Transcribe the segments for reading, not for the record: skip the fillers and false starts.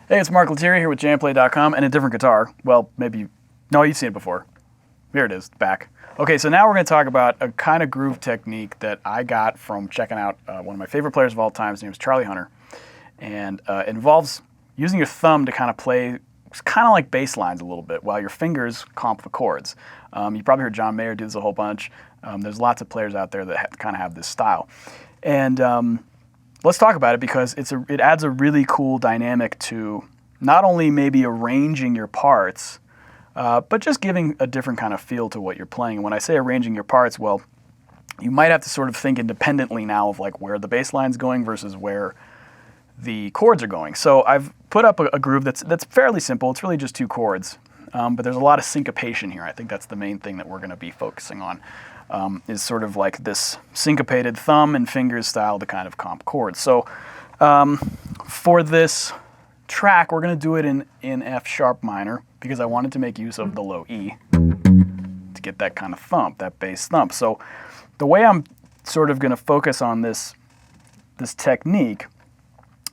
Hey, it's Mark Lettieri here with JamPlay.com and a different guitar. Well, maybe, no, you've seen it before. Here it is, back. Okay, so now we're going to talk about a kind of groove technique that I got from checking out one of my favorite players of all time. His name is Charlie Hunter. And it involves using your thumb to kind of play, it's kind of like bass lines a little bit, while your fingers comp the chords. You probably heard John Mayer do this a whole bunch. There's lots of players out there that kind of have this style. And let's talk about it because it adds a really cool dynamic to not only maybe arranging your parts, but just giving a different kind of feel to what you're playing. And when I say arranging your parts, well, you might have to sort of think independently now of like where the bass line's going versus where the chords are going. So I've put up a groove that's fairly simple. It's really just two chords, but there's a lot of syncopation here. I think that's the main thing that we're going to be focusing on. Is sort of like this syncopated thumb and fingers style to kind of comp chords. So for this track, we're going to do it in F sharp minor because I wanted to make use of the low E to get that kind of thump, that bass thump. So the way I'm sort of going to focus on this technique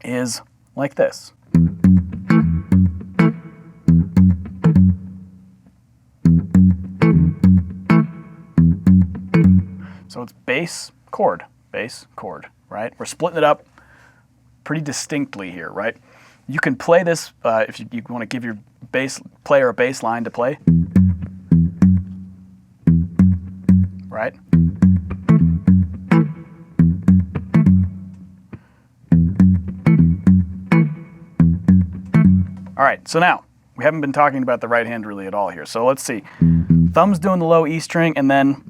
is like this. So it's bass, chord, right? We're splitting it up pretty distinctly here, right? You can play this if you want to give your bass player a bass line to play, right? All right, so now, we haven't been talking about the right hand really at all here. So let's see. Thumb's doing the low E string, and then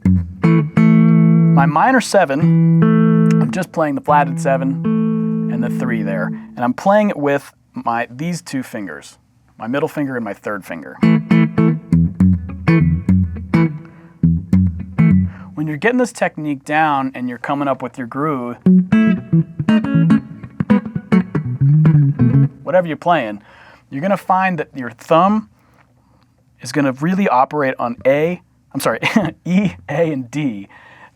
my minor 7, I'm just playing the flatted 7 and the 3 there. And I'm playing it with these two fingers, my middle finger and my third finger. When you're getting this technique down and you're coming up with your groove, whatever you're playing, you're going to find that your thumb is going to really operate on E, A, and D.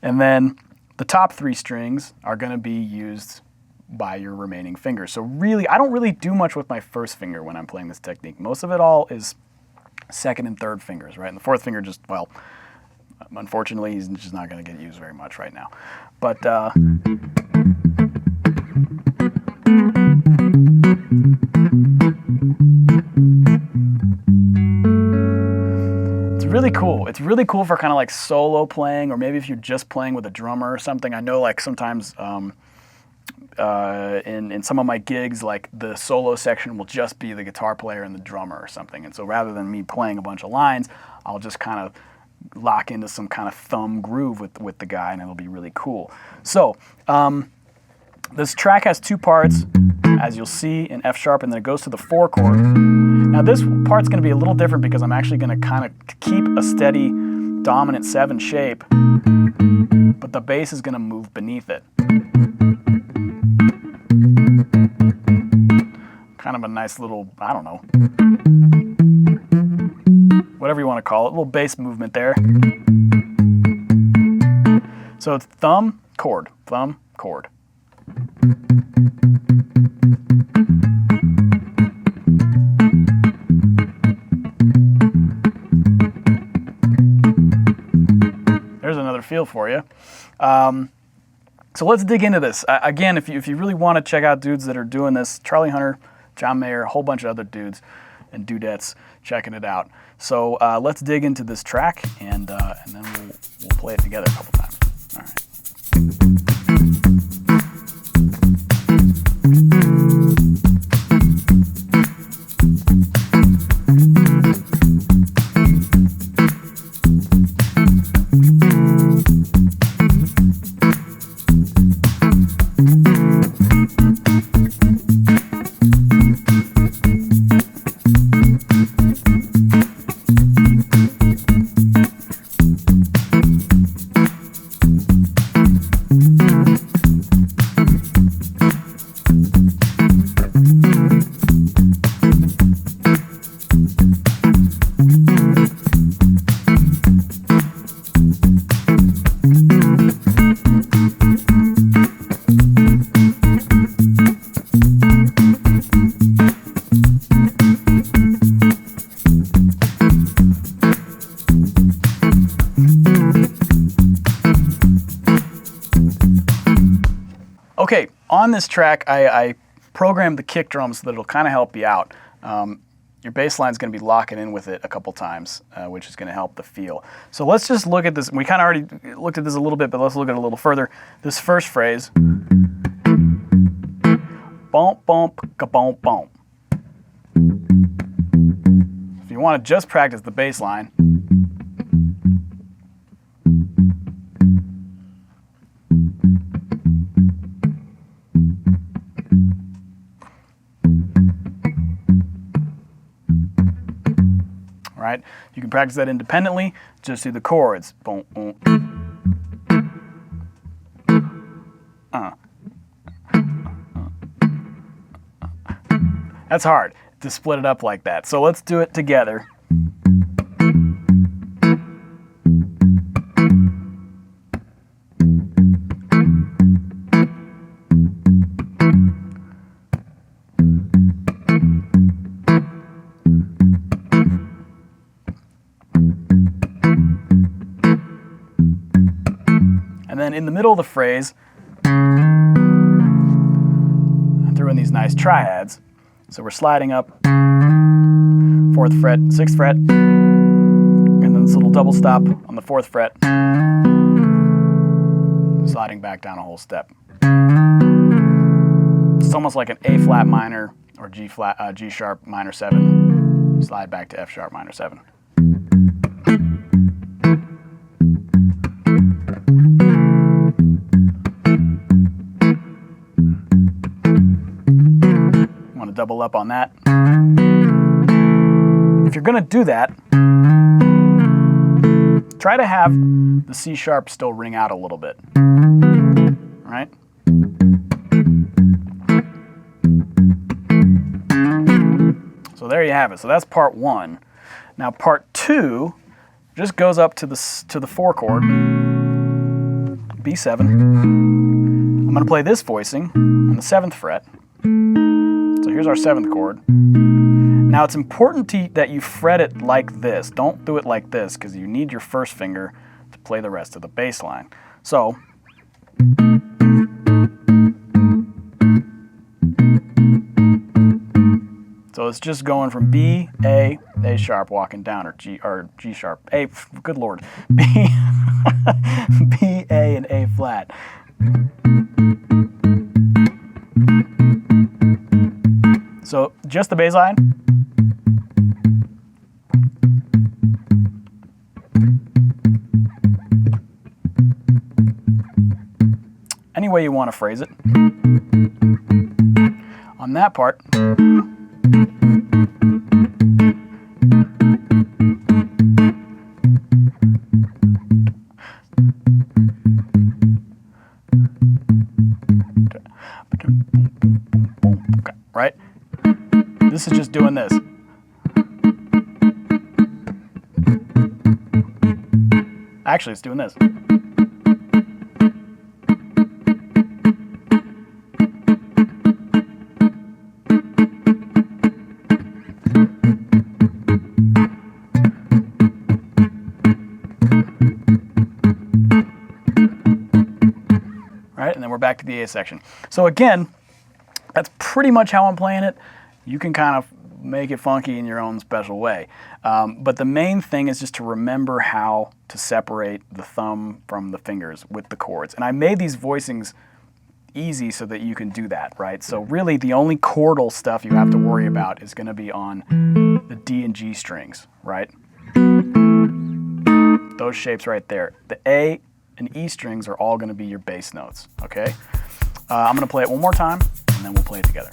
And then the top 3 strings are going to be used by your remaining fingers. So really, I don't really do much with my first finger when I'm playing this technique. Most of it all is second and third fingers, right? And the fourth finger just, well, unfortunately, he's just not going to get used very much right now. But really cool. It's really cool for kind of like solo playing, or maybe if you're just playing with a drummer or something. I know like sometimes in some of my gigs, like the solo section will just be the guitar player and the drummer or something. And so rather than me playing a bunch of lines, I'll just kind of lock into some kind of thumb groove with the guy, and it'll be really cool. So this track has 2 parts, as you'll see, in F sharp, and then it goes to the 4 chord. Now this part's going to be a little different because I'm actually going to kind of keep a steady dominant 7 shape, but the bass is going to move beneath it. Kind of a nice little, I don't know, whatever you want to call it, little bass movement there. So it's thumb, chord, thumb, chord. There's another feel for you. So let's dig into this. Again, if you really want to check out dudes that are doing this, Charlie Hunter, John Mayer, a whole bunch of other dudes and dudettes checking it out. So let's dig into this track, and then we'll play it together a couple times. All right. on this track, I programmed the kick drum so that it'll kind of help you out. Your bass line is going to be locking in with it a couple times, which is going to help the feel. So let's just look at this. We kind of already looked at this a little bit, but let's look at it a little further. This first phrase, bump, bump, ka-bump, bump. If you want to just practice the bass line, right? You can practice that independently, just do the chords. Boom, boom. That's hard to split it up like that. So let's do it together. And then in the middle of the phrase, I threw in these nice triads. So we're sliding up 4th fret, 6th fret, and then this little double stop on the 4th fret, sliding back down a whole step. It's almost like an A flat minor or G sharp minor 7, slide back to F sharp minor 7. Double up on that. If you're going to do that, try to have the C sharp still ring out a little bit. Right? So there you have it. So that's part 1. Now part 2 just goes up to the 4 chord, B7. I'm going to play this voicing on the 7th fret. So here's our 7th chord. Now it's important that you fret it like this. Don't do it like this because you need your first finger to play the rest of the bass line. So it's just going from B, A sharp walking down, or G sharp, A, good Lord, B, B, A, and A flat. So just the bass line. Any way you want to phrase it. On that part, right? This is just doing this. Actually, it's doing this. Right, and then we're back to the A section. So again, that's pretty much how I'm playing it. You can kind of make it funky in your own special way. But the main thing is just to remember how to separate the thumb from the fingers with the chords. And I made these voicings easy so that you can do that, right? So really the only chordal stuff you have to worry about is going to be on the D and G strings, right? Those shapes right there. The A and E strings are all going to be your bass notes, okay? I'm going to play it one more time, and then we'll play it together.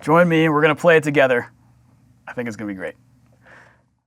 Join me and we're going to play it together. I think it's going to be great.